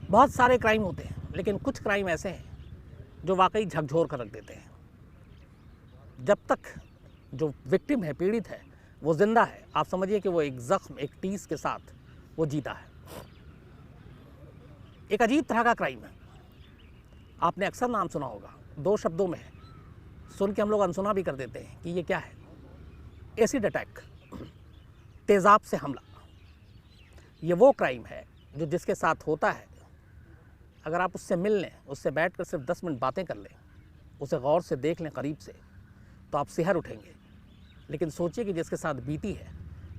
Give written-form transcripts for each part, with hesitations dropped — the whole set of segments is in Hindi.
बहुत सारे क्राइम होते हैं, लेकिन कुछ क्राइम ऐसे हैं जो वाकई झकझोर कर रख देते हैं। जब तक जो विक्टिम है, पीड़ित है, वो जिंदा है, आप समझिए कि वो एक जख्म, एक टीस के साथ वो जीता है। एक अजीब तरह का क्राइम है, आपने अक्सर नाम सुना होगा, 2 शब्दों में है, सुन के हम लोग अनसुना भी कर देते हैं कि ये क्या है। एसिड अटैक, तेज़ाब से हमला। ये वो क्राइम है जो जिसके साथ होता है, अगर आप उससे मिल लें, उससे बैठ कर सिर्फ 10 मिनट बातें कर लें, उसे गौर से देख लें करीब से, तो आप सिहर उठेंगे। लेकिन सोचिए कि जिसके साथ बीती है,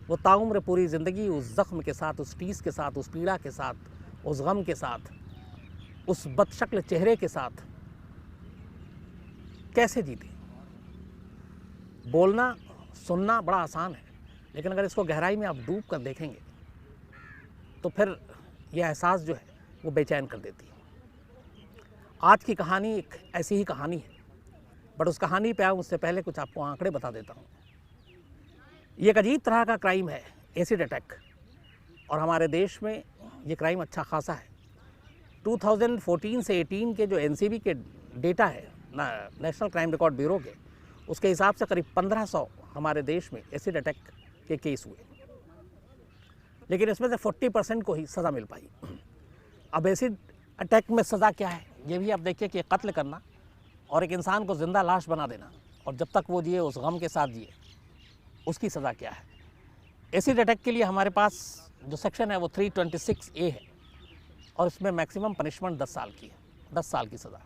वो ताउम्र पूरी ज़िंदगी उस ज़ख्म के साथ, उस टीस के साथ, उस पीड़ा के साथ, उस गम के साथ, उस बदशक्ल चेहरे के साथ कैसे जीते। बोलना, सुनना बड़ा आसान है, लेकिन अगर इसको गहराई में आप डूब कर देखेंगे तो फिर यह एहसास जो है वो बेचैन कर देती है। आज की कहानी एक ऐसी ही कहानी है, बट उस कहानी पे आऊँ उससे पहले कुछ आपको आंकड़े बता देता हूँ। ये एक अजीब तरह का क्राइम है, एसिड अटैक, और हमारे देश में ये क्राइम अच्छा खासा है। 2014 से 18 के जो एनसीबी के डेटा है, नेशनल क्राइम रिकॉर्ड ब्यूरो के, उसके हिसाब से करीब 1500 हमारे देश में एसिड अटैक के केस हुए, लेकिन इसमें से 40% को ही सज़ा मिल पाई। अब एसिड अटैक में सज़ा क्या है, ये भी आप देखिए कि कत्ल करना और एक इंसान को ज़िंदा लाश बना देना, और जब तक वो जिए उस गम के साथ जिए, उसकी सज़ा क्या है। एसिड अटैक के लिए हमारे पास जो सेक्शन है वो 326A है, और इसमें मैक्सिमम पनिशमेंट 10 साल की है, 10 साल की सज़ा।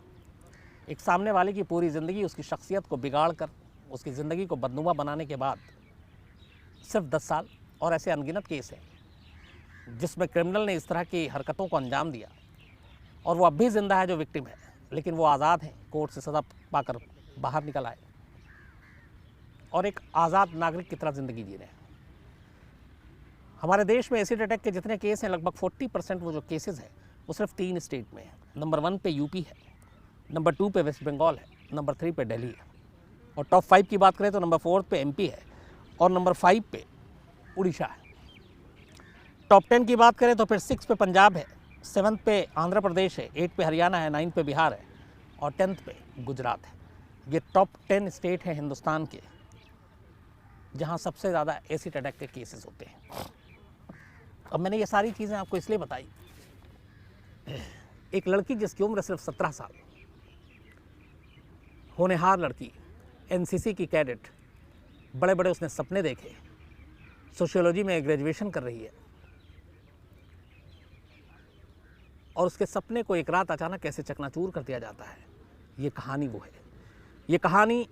एक सामने वाले की पूरी ज़िंदगी, उसकी शख्सियत को बिगाड़ कर, उसकी ज़िंदगी को बदनुमा बनाने के बाद सिर्फ 10 साल। और ऐसे अनगिनत केस हैं जिसमें क्रिमिनल ने इस तरह की हरकतों को अंजाम दिया, और वो अब भी ज़िंदा है जो विक्टिम है, लेकिन वो आज़ाद हैं, कोर्ट से सज़ा पाकर बाहर निकल आए और एक आज़ाद नागरिक की तरह ज़िंदगी जी रहे हैं। हमारे देश में एसिड अटैक के जितने केस हैं, लगभग 40% वो जो केसेस हैं वो सिर्फ 3 स्टेट में हैं। नंबर 1 पे यूपी है, नंबर 2 पे वेस्ट बंगाल है, नंबर 3 पे दिल्ली है, और टॉप 5 की बात करें तो नंबर 4 पे एमपी है, और नंबर 5 पे उड़ीसा है। टॉप 10 की बात करें तो फिर 6 पे पंजाब है, 7 पे आंध्र प्रदेश है, 8 पे हरियाणा है, 9 पे बिहार है, और 10th पे गुजरात है। ये टॉप 10 स्टेट हैं हिंदुस्तान के जहां सबसे ज़्यादा एसिड अटैक के केसेस होते हैं। अब मैंने ये सारी चीज़ें आपको इसलिए बताई, एक लड़की जिसकी उम्र सिर्फ 17 साल, होनहार लड़की, एनसीसी की कैडेट, बड़े बड़े उसने सपने देखे, सोशियोलॉजी में ग्रेजुएशन कर रही है, और उसके सपने को एक रात अचानक कैसे चकनाचूर कर दिया जाता है। ये कहानी वो है। ये कहानी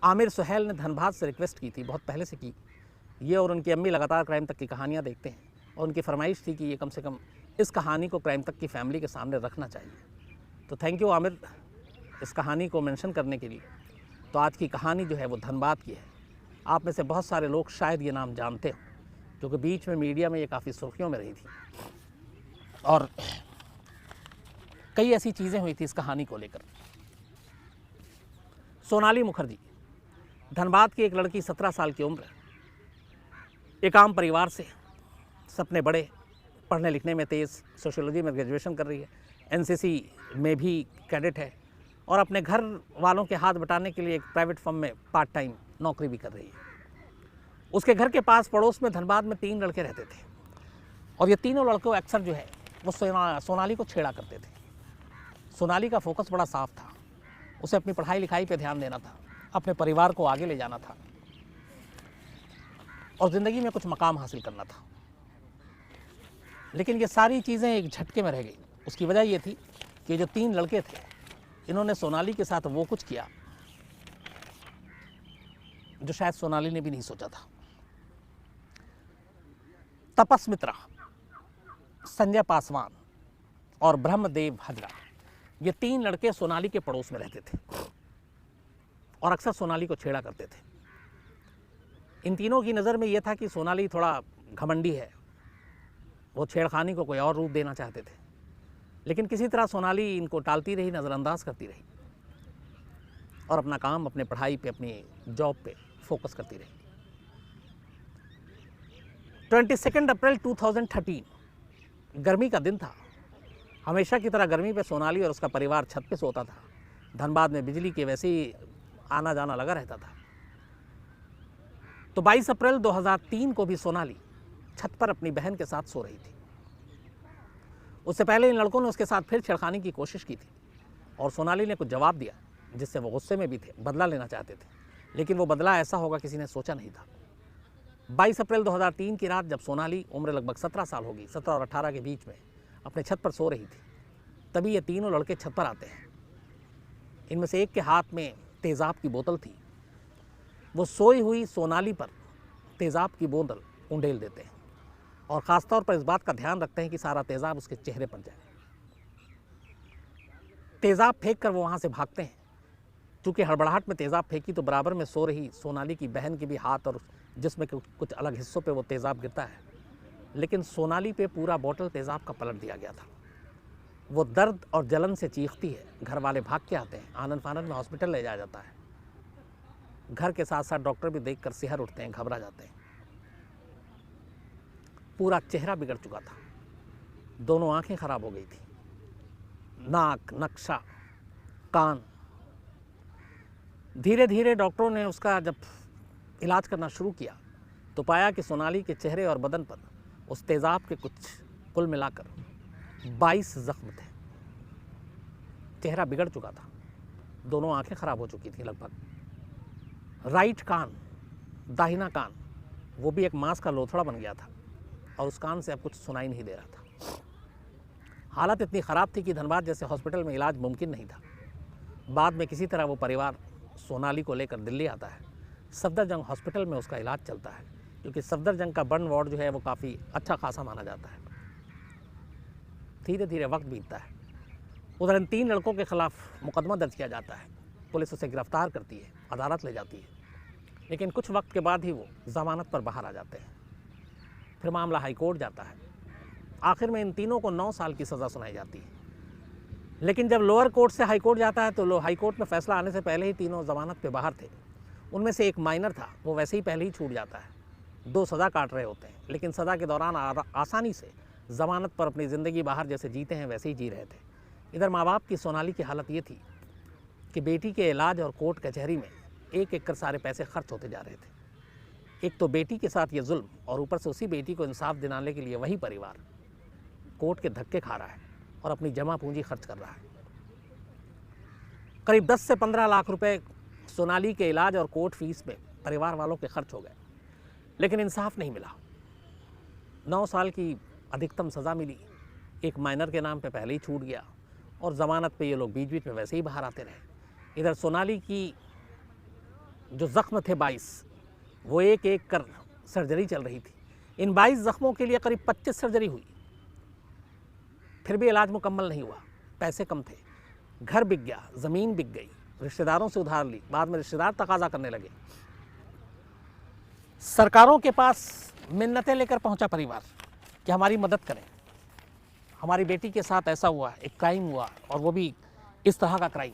आमिर सुहेल ने धनबाद से रिक्वेस्ट की थी, बहुत पहले से की। ये और उनकी अम्मी लगातार क्राइम तक की कहानियाँ देखते हैं, और उनकी फरमाइश थी कि ये कम से कम इस कहानी को क्राइम तक की फैमिली के सामने रखना चाहिए। तो थैंक यू आमिर इस कहानी को मेंशन करने के लिए। तो आज की कहानी जो है वो धनबाद की है। आप में से बहुत सारे लोग शायद ये नाम जानते हो, क्योंकि बीच में मीडिया में ये काफ़ी सुर्खियों में रही थी, और कई ऐसी चीज़ें हुई थी इस कहानी को लेकर। सोनाली मुखर्जी, धनबाद की एक लड़की, 17 साल की उम्र, एक आम परिवार से, सपने बड़े, पढ़ने लिखने में तेज़, सोशियोलॉजी में ग्रेजुएशन कर रही है, एनसीसी में भी कैडेट है, और अपने घर वालों के हाथ बटाने के लिए एक प्राइवेट फर्म में पार्ट टाइम नौकरी भी कर रही है। उसके घर के पास पड़ोस में धनबाद में 3 लड़के रहते थे, और ये तीनों लड़के अक्सर जो है वो सोनाली को छेड़ा करते थे। सोनाली का फोकस बड़ा साफ था, उसे अपनी पढ़ाई लिखाई पे ध्यान देना था, अपने परिवार को आगे ले जाना था, और ज़िंदगी में कुछ मकाम हासिल करना था। लेकिन ये सारी चीज़ें एक झटके में रह गई। उसकी वजह ये थी कि जो 3 लड़के थे, इन्होंने सोनाली के साथ वो कुछ किया जो शायद सोनाली ने भी नहीं सोचा था। तपस मित्रा, संजय पासवान और ब्रह्मदेव हजरा, ये 3 लड़के सोनाली के पड़ोस में रहते थे और अक्सर सोनाली को छेड़ा करते थे। इन तीनों की नज़र में यह था कि सोनाली थोड़ा घमंडी है, वो छेड़खानी को कोई और रूप देना चाहते थे, लेकिन किसी तरह सोनाली इनको टालती रही, नज़रअंदाज करती रही, और अपना काम, अपने पढ़ाई पे, अपनी जॉब पे फोकस करती रही। 22 अप्रैल 2013 गर्मी का दिन था, हमेशा की तरह गर्मी पे सोनाली और उसका परिवार छत पे सोता था। धनबाद में बिजली के वैसे ही आना जाना लगा रहता था। तो 22 अप्रैल 2003 को भी सोनाली छत पर अपनी बहन के साथ सो रही थी। उससे पहले इन लड़कों ने उसके साथ फिर छेड़खानी की कोशिश की थी और सोनाली ने कुछ जवाब दिया जिससे वो गुस्से में भी थे, बदला लेना चाहते थे, लेकिन वो बदला ऐसा होगा किसी ने सोचा नहीं था। 22 अप्रैल 2003 की रात जब सोनाली उम्र लगभग 17 साल होगी, 17 और 18 के बीच में अपने छत पर सो रही थी, तभी ये तीनों लड़के छत पर आते हैं। इनमें से एक के हाथ में तेज़ाब की बोतल थी। वो सोई हुई सोनाली पर तेज़ाब की बोतल उंडेल देते हैं और ख़ासतौर पर इस बात का ध्यान रखते हैं कि सारा तेज़ाब उसके चेहरे पर जाए। तेज़ाब फेंक कर वो वहाँ से भागते हैं। चूँकि हड़बड़ाहट में तेज़ाब फेंकी तो बराबर में सो रही सोनाली की बहन के भी हाथ और जिस्म के कुछ अलग हिस्सों पे वो तेज़ाब गिरता है, लेकिन सोनाली पे पूरा बोतल तेज़ाब का पलट दिया गया था। वो दर्द और जलन से चीखती है। घर वाले भाग के आते हैं। आनन फानन में हॉस्पिटल ले जाया जाता है। घर के साथ साथ डॉक्टर भी देखकर सिहर उठते हैं, घबरा जाते हैं। पूरा चेहरा बिगड़ चुका था। दोनों आंखें खराब हो गई थी, नाक, नक्शा, कान। धीरे धीरे डॉक्टरों ने उसका जब इलाज करना शुरू किया तो पाया कि सोनाली के चेहरे और बदन पर उस तेज़ाब के कुल मिलाकर 22 जख्म थे। चेहरा बिगड़ चुका था, दोनों आंखें खराब हो चुकी थी लगभग। राइट कान, दाहिना कान, वो भी एक मांस का लोथड़ा बन गया था और उस कान से अब कुछ सुनाई नहीं दे रहा था। हालत इतनी ख़राब थी कि धनबाद जैसे हॉस्पिटल में इलाज मुमकिन नहीं था। बाद में किसी तरह वो परिवार सोनाली को लेकर दिल्ली आता है। सफदरजंग हॉस्पिटल में उसका इलाज चलता है, क्योंकि सफदरजंग का बर्न वार्ड जो है वो काफ़ी अच्छा खासा माना जाता है। धीरे धीरे वक्त बीतता है। उधर इन 3 लड़कों के खिलाफ मुकदमा दर्ज किया जाता है। पुलिस उसे गिरफ्तार करती है, अदालत ले जाती है, लेकिन कुछ वक्त के बाद ही वो ज़मानत पर बाहर आ जाते हैं। फिर मामला हाई कोर्ट जाता है। आखिर में इन तीनों को 9 साल की सज़ा सुनाई जाती है। लेकिन जब लोअर कोर्ट से हाई कोर्ट जाता है तो हाई कोर्ट में फैसला आने से पहले ही तीनों ज़मानत पे बाहर थे। उनमें से एक माइनर था, वो वैसे ही पहले ही छूट जाता है। 2 सज़ा काट रहे होते हैं, लेकिन सज़ा के दौरान आसानी से ज़मानत पर अपनी ज़िंदगी बाहर जैसे जीते हैं वैसे ही जी रहे थे। इधर माँ बाप की सोनाली की हालत ये थी कि बेटी के इलाज और कोर्ट कचहरी में एक एक कर सारे पैसे खर्च होते जा रहे थे। एक तो बेटी के साथ ये जुल्म और ऊपर से उसी बेटी को इंसाफ दिलाने के लिए वही परिवार कोर्ट के धक्के खा रहा है और अपनी जमा पूंजी खर्च कर रहा है। करीब 10 से 15 लाख रुपए सोनाली के इलाज और कोर्ट फीस में परिवार वालों के खर्च हो गए, लेकिन इंसाफ नहीं मिला। 9 साल की अधिकतम सज़ा मिली। एक माइनर के नाम पे पहले ही छूट गया और ज़मानत पे ये लोग बीच बीच में वैसे ही बाहर आते रहे। इधर सोनाली की जो ज़ख्म थे 22, वो एक एक कर सर्जरी चल रही थी। इन 22 ज़ख्मों के लिए करीब 25 सर्जरी हुई, फिर भी इलाज मुकम्मल नहीं हुआ। पैसे कम थे, घर बिक गया, ज़मीन बिक गई, रिश्तेदारों से उधार ली। बाद में रिश्तेदार तकाजा करने लगे। सरकारों के पास मिन्नतें लेकर पहुंचा परिवार कि हमारी मदद करें, हमारी बेटी के साथ ऐसा हुआ, एक क्राइम हुआ, और वो भी इस तरह का क्राइम।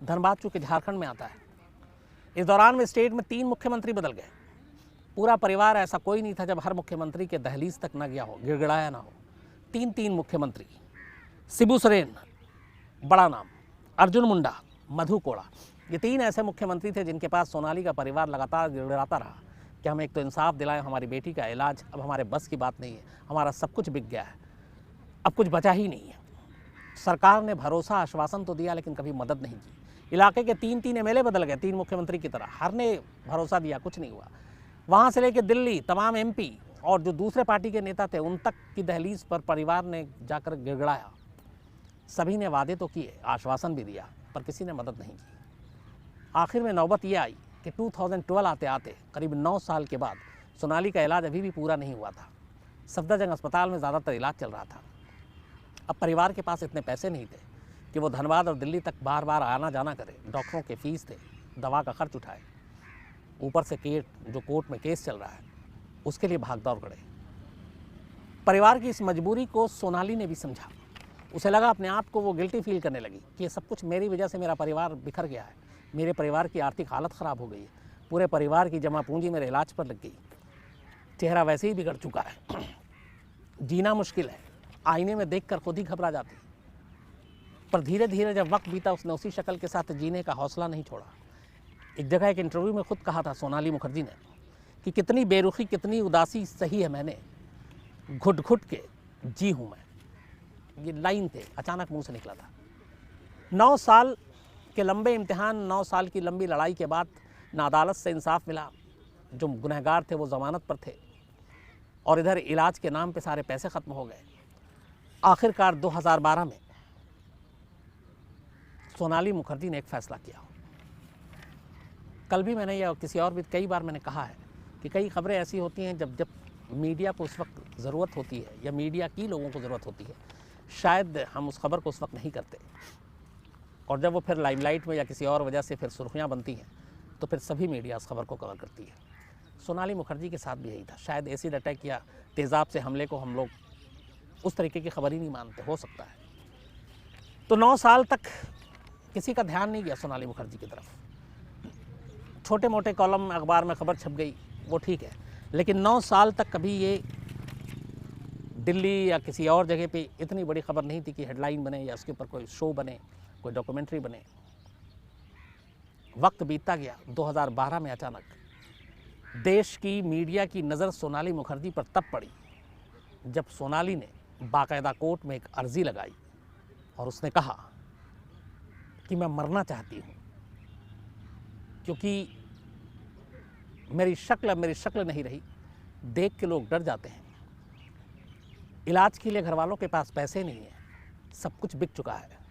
धनबाद चूँकि झारखंड में आता है, इस दौरान में स्टेट में 3 मुख्यमंत्री बदल गए। पूरा परिवार ऐसा कोई नहीं था जब हर मुख्यमंत्री के दहलीज तक न गया हो, गिड़गिड़ाया ना हो। 3 मुख्यमंत्री, शिबू सोरेन बड़ा नाम, अर्जुन मुंडा, मधु कोड़ा, ये 3 ऐसे मुख्यमंत्री थे जिनके पास सोनाली का परिवार लगातार गिड़गिड़ाता रहा कि हमें एक तो इंसाफ दिलाएं, हमारी बेटी का इलाज अब हमारे बस की बात नहीं है, हमारा सब कुछ बिक गया है, अब कुछ बचा ही नहीं है। सरकार ने भरोसा, आश्वासन तो दिया, लेकिन कभी मदद नहीं की। इलाके के 3 एमएलए बदल गए, 3 मुख्यमंत्री की तरह। हर ने भरोसा दिया, कुछ नहीं हुआ। वहाँ से लेकर दिल्ली तमाम एमपी और जो दूसरे पार्टी के नेता थे उन तक की दहलीज पर परिवार ने जाकर गिड़गिड़ाया। सभी ने वादे तो किए, आश्वासन भी दिया, पर किसी ने मदद नहीं की। आखिर में नौबत ये आई कि 2012 आते आते करीब 9 साल के बाद सोनाली का इलाज अभी भी पूरा नहीं हुआ था। सफदरजंग अस्पताल में ज़्यादातर इलाज चल रहा था। अब परिवार के पास इतने पैसे नहीं थे कि वो धनबाद और दिल्ली तक बार बार आना जाना करे। डॉक्टरों के फीस थे, दवा का खर्च उठाए, ऊपर से जो कोर्ट में केस चल रहा है उसके लिए भाग दौड़ करे। परिवार की इस मजबूरी को सोनाली ने भी समझा। उसे लगा, अपने आप को वो गिल्टी फील करने लगी कि ये सब कुछ मेरी वजह से मेरा परिवार बिखर गया है, मेरे परिवार की आर्थिक हालत ख़राब हो गई है, पूरे परिवार की जमा पूंजी मेरे इलाज पर लग गई, चेहरा वैसे ही बिगड़ चुका है, जीना मुश्किल है, आईने में देखकर खुद ही घबरा जाती। पर धीरे धीरे जब वक्त बीता उसने उसी शक्ल के साथ जीने का हौसला नहीं छोड़ा। एक जगह एक इंटरव्यू में खुद कहा था सोनाली मुखर्जी ने कि कितनी बेरुखी कितनी उदासी सही है मैंने, घुट घुट के जी हूँ मैं। ये लाइन थे अचानक मुंह से निकला था। 9 साल के लंबे इम्तिहान, 9 साल की लंबी लड़ाई के बाद ना अदालत से इंसाफ मिला, जो गुनहगार थे वो ज़मानत पर थे, और इधर इलाज के नाम पे सारे पैसे ख़त्म हो गए। आखिरकार 2012 में सोनाली मुखर्जी ने एक फ़ैसला किया। कल भी मैंने या किसी और भी कई बार मैंने कहा है कि कई खबरें ऐसी होती हैं जब मीडिया को उस वक्त ज़रूरत होती है या मीडिया की लोगों को ज़रूरत होती है, शायद हम उस खबर को उस वक्त नहीं करते, और जब वो फिर लाइमलाइट में या किसी और वजह से फिर सुर्खियाँ बनती हैं तो फिर सभी मीडिया उस खबर को कवर करती है। सोनाली मुखर्जी के साथ भी यही था। शायद एसिड अटैक या तेज़ाब से हमले को हम लोग उस तरीके की खबर ही नहीं मानते, हो सकता है। तो 9 साल तक किसी का ध्यान नहीं गया सोनाली मुखर्जी की तरफ। छोटे मोटे कॉलम अखबार में खबर छप गई, वो ठीक है, लेकिन 9 साल तक कभी ये दिल्ली या किसी और जगह पे इतनी बड़ी खबर नहीं थी कि हेडलाइन बने या उसके ऊपर कोई शो बने, कोई डॉक्यूमेंट्री बने। वक्त बीतता गया। 2012 में अचानक देश की मीडिया की नज़र सोनाली मुखर्जी पर तब पड़ी जब सोनाली ने बाकायदा कोर्ट में एक अर्जी लगाई और उसने कहा कि मैं मरना चाहती हूँ, क्योंकि मेरी शक्ल नहीं रही, देख के लोग डर जाते हैं। इलाज के लिए घर वालों के पास पैसे नहीं है, सब कुछ बिक चुका है।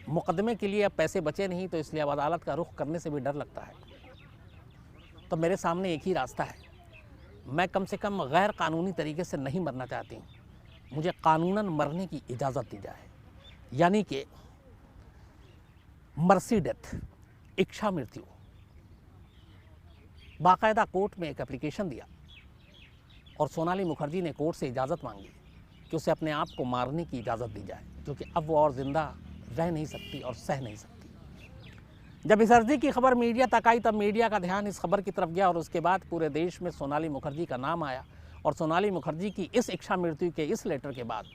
मुकदमे के लिए अब पैसे बचे नहीं, तो इसलिए अब अदालत का रुख करने से भी डर लगता है। तो मेरे सामने एक ही रास्ता है, मैं कम से कम गैर कानूनी तरीके से नहीं मरना चाहती हूँ, मुझे कानूनन मरने की इजाज़त दी जाए, यानी कि मर्सी डेथ, इच्छा मृत्यु। बाकायदा कोर्ट में एक एप्लीकेशन दिया और सोनाली मुखर्जी ने कोर्ट से इजाज़त मांगी कि उसे अपने आप को मारने की इजाज़त दी जाए, क्योंकि अब वो और ज़िंदा रह नहीं सकती और सह नहीं सकती। जब इस अर्जी की खबर मीडिया तक आई तब मीडिया का ध्यान इस खबर की तरफ गया और उसके बाद पूरे देश में सोनाली मुखर्जी का नाम आया, और सोनाली मुखर्जी की इस इच्छा मृत्यु के इस लेटर के बाद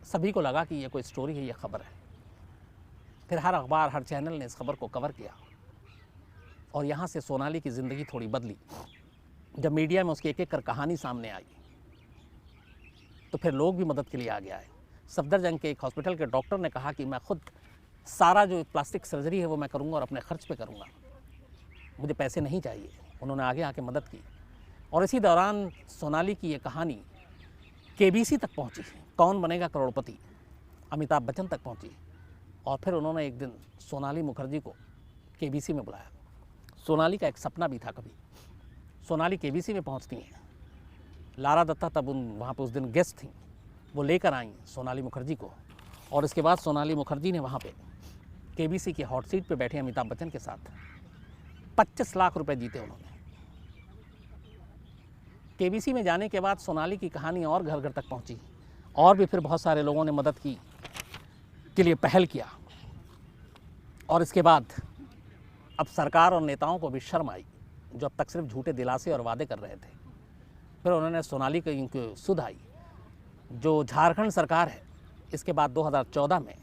सभी को लगा कि ये कोई स्टोरी है, ये खबर है। फिर हर अखबार, हर चैनल ने इस खबर को कवर किया और यहाँ से सोनाली की ज़िंदगी थोड़ी बदली। जब मीडिया में उसकी एक एक कर कहानी सामने आई तो फिर लोग भी मदद के लिए आगे आए। सफदरजंग के एक हॉस्पिटल के डॉक्टर ने कहा कि मैं खुद सारा जो प्लास्टिक सर्जरी है वो मैं करूँगा और अपने खर्च पे करूँगा, मुझे पैसे नहीं चाहिए। उन्होंने आगे आके मदद की और इसी दौरान सोनाली की ये कहानी केबीसी तक पहुँची। कौन बनेगा करोड़पति, अमिताभ बच्चन तक पहुँची, और फिर उन्होंने एक दिन सोनाली मुखर्जी को केबीसी में बुलाया। सोनाली का एक सपना भी था कभी सोनाली केबीसी में पहुँचती हैं। लारा दत्ता तब वहाँ पर उस दिन गेस्ट थी, वो लेकर आई सोनाली मुखर्जी को, और इसके बाद सोनाली मुखर्जी ने वहाँ पे केबीसी की हॉट सीट पे बैठे अमिताभ बच्चन के साथ 25 लाख रुपए जीते उन्होंने। केबीसी में जाने के बाद सोनाली की कहानी और घर घर तक पहुँची, और भी फिर बहुत सारे लोगों ने मदद की के लिए पहल किया, और इसके बाद अब सरकार और नेताओं को भी शर्म आई जो अब तक सिर्फ झूठे दिलासे और वादे कर रहे थे। फिर उन्होंने सोनाली की इनकी सुध आई। जो झारखंड सरकार है, इसके बाद 2014 में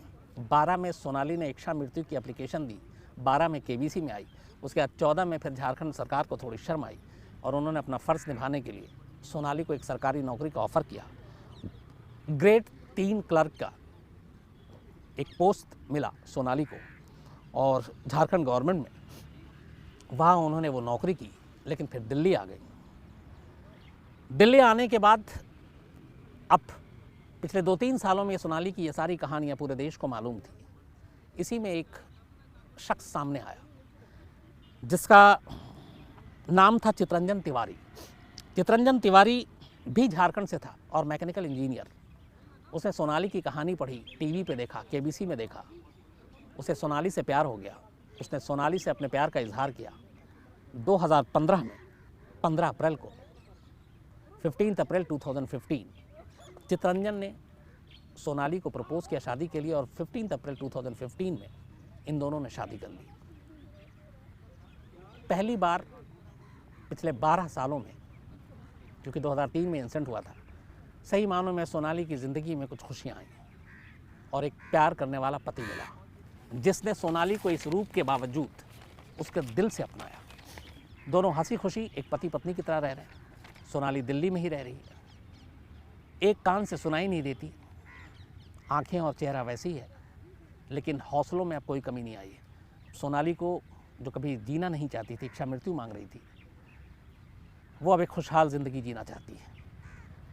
12 में सोनाली ने इच्छा मृत्यु की एप्लीकेशन दी, 12 में केबीसी में आई, उसके बाद 14 में फिर झारखंड सरकार को थोड़ी शर्म आई और उन्होंने अपना फ़र्ज़ निभाने के लिए सोनाली को एक सरकारी नौकरी का ऑफ़र किया। ग्रेड 3 क्लर्क का एक पोस्ट मिला सोनाली को और झारखंड गवर्नमेंट में, वहाँ उन्होंने वो नौकरी की, लेकिन फिर दिल्ली आ गई। दिल्ली आने के बाद अब पिछले 2-3 सालों में सोनाली की ये सारी कहानियाँ पूरे देश को मालूम थी। इसी में एक शख्स सामने आया जिसका नाम था चितरंजन तिवारी। चितरंजन तिवारी भी झारखंड से था और मैकेनिकल इंजीनियर। उसने सोनाली की कहानी पढ़ी, टीवी पे देखा, केबीसी में देखा, उसे सोनाली से प्यार हो गया। उसने सोनाली से अपने प्यार का इजहार किया। 2015 में 15 अप्रैल को 15 अप्रैल 2015 चितरंजन ने सोनाली को प्रपोज़ किया शादी के लिए, और 15 अप्रैल 2015 में इन दोनों ने शादी कर ली। पहली बार पिछले 12 सालों में, क्योंकि 2003 में इंसिडेंट हुआ था, सही मानों में सोनाली की ज़िंदगी में कुछ खुशियाँ आई और एक प्यार करने वाला पति मिला जिसने सोनाली को इस रूप के बावजूद उसके दिल से अपनाया। दोनों हंसी खुशी एक पति पत्नी की तरह रह रहे हैं। सोनाली दिल्ली में ही रह रही है, एक कान से सुनाई नहीं देती, आंखें और चेहरा वैसी है, लेकिन हौसलों में अब कोई कमी नहीं आई है। सोनाली को जो कभी जीना नहीं चाहती थी, इच्छा मृत्यु मांग रही थी, वो अब एक खुशहाल ज़िंदगी जीना चाहती है।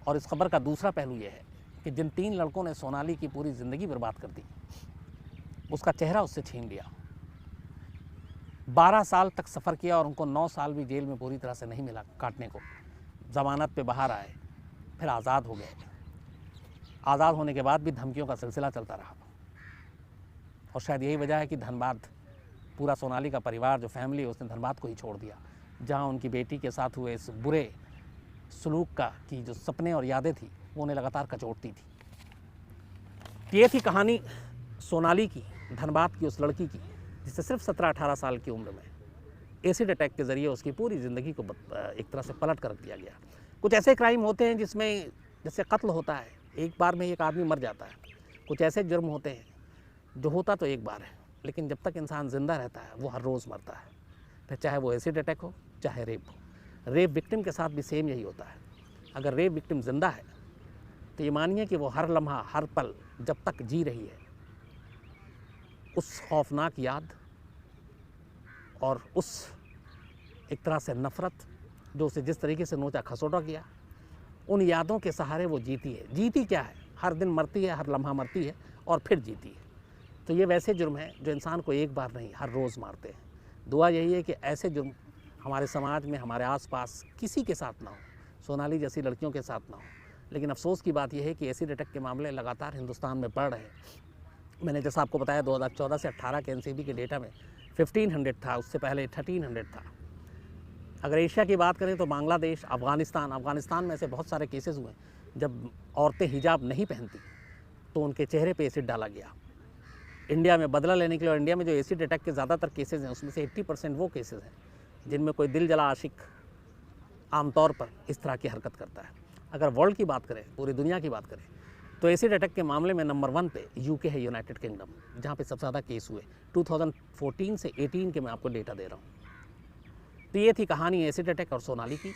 और इस खबर का दूसरा पहलू ये है कि जिन 3 लड़कों ने सोनाली की पूरी ज़िंदगी बर्बाद कर दी, उसका चेहरा उससे छीन लिया। 12 साल तक सफ़र किया और उनको 9 साल भी जेल में पूरी तरह से नहीं मिला काटने को। ज़मानत पे बाहर आए, फिर आज़ाद हो गए। आज़ाद होने के बाद भी धमकियों का सिलसिला चलता रहा और शायद यही वजह है कि धनबाद, पूरा सोनाली का परिवार जो फैमिली है उसने धनबाद को ही छोड़ दिया, जहाँ उनकी बेटी के साथ हुए इस बुरे सलूक का की जो सपने और यादें थी वो उन्हें लगातार कचोटती थी। ये थी कहानी सोनाली की, धनबाद की उस लड़की की जिसे सिर्फ 17-18 साल की उम्र में एसिड अटैक के ज़रिए उसकी पूरी ज़िंदगी को एक तरह से पलट कर रख दिया गया। कुछ ऐसे क्राइम होते हैं जिसमें जैसे कत्ल होता है, एक बार में एक आदमी मर जाता है। कुछ ऐसे जुर्म होते हैं जो होता तो एक बार है, लेकिन जब तक इंसान ज़िंदा रहता है वो हर रोज़ मरता है। फिर चाहे वो एसिड अटैक हो, चाहे रेप हो। रेप विक्टिम के साथ भी सेम यही होता है। अगर रेप विक्टिम ज़िंदा है तो ये मानिए कि वो हर लम्हा, हर पल जब तक जी रही है, उस खौफनाक याद और उस एक तरह से नफ़रत जो उसे जिस तरीके से नोचा खसोटा किया, उन यादों के सहारे वो जीती है। जीती क्या है? हर दिन मरती है, हर लम्हा मरती है और फिर जीती है। तो ये वैसे जुर्म हैं जो इंसान को एक बार नहीं हर रोज़ मारते हैं। दुआ यही है कि ऐसे जुर्म हमारे समाज में, हमारे आसपास किसी के साथ ना हो, सोनाली जैसी लड़कियों के साथ ना हो। लेकिन अफसोस की बात यह है कि एसिड अटैक के मामले लगातार हिंदुस्तान में बढ़ रहे हैं। मैंने जैसा आपको बताया 2014 से 18 के एनसीबी के डेटा में 1500 था, उससे पहले 1300 था। अगर एशिया की बात करें तो बांग्लादेश, अफ़गानिस्तान में ऐसे बहुत सारे केसेस हुए जब औरतें हिजाब नहीं पहनती तो उनके चेहरे पे एसिड डाला गया। इंडिया में बदला लेने के लिए, और इंडिया में जो एसिड अटैक के ज़्यादातर केसेस हैं उसमें से 80% वो केसेस हैं जिनमें कोई दिल जला आशिक आमतौर पर इस तरह की हरकत करता है। अगर वर्ल्ड की बात करें, पूरी दुनिया की बात करें, तो एसिड अटैक के मामले में नंबर 1 पे यूके है, यूनाइटेड किंगडम, जहाँ पे सबसे ज़्यादा केस हुए। 2014 से 18 के मैं आपको डेटा दे रहा हूँ। तो ये थी कहानी एसिड अटैक और सोनाली की।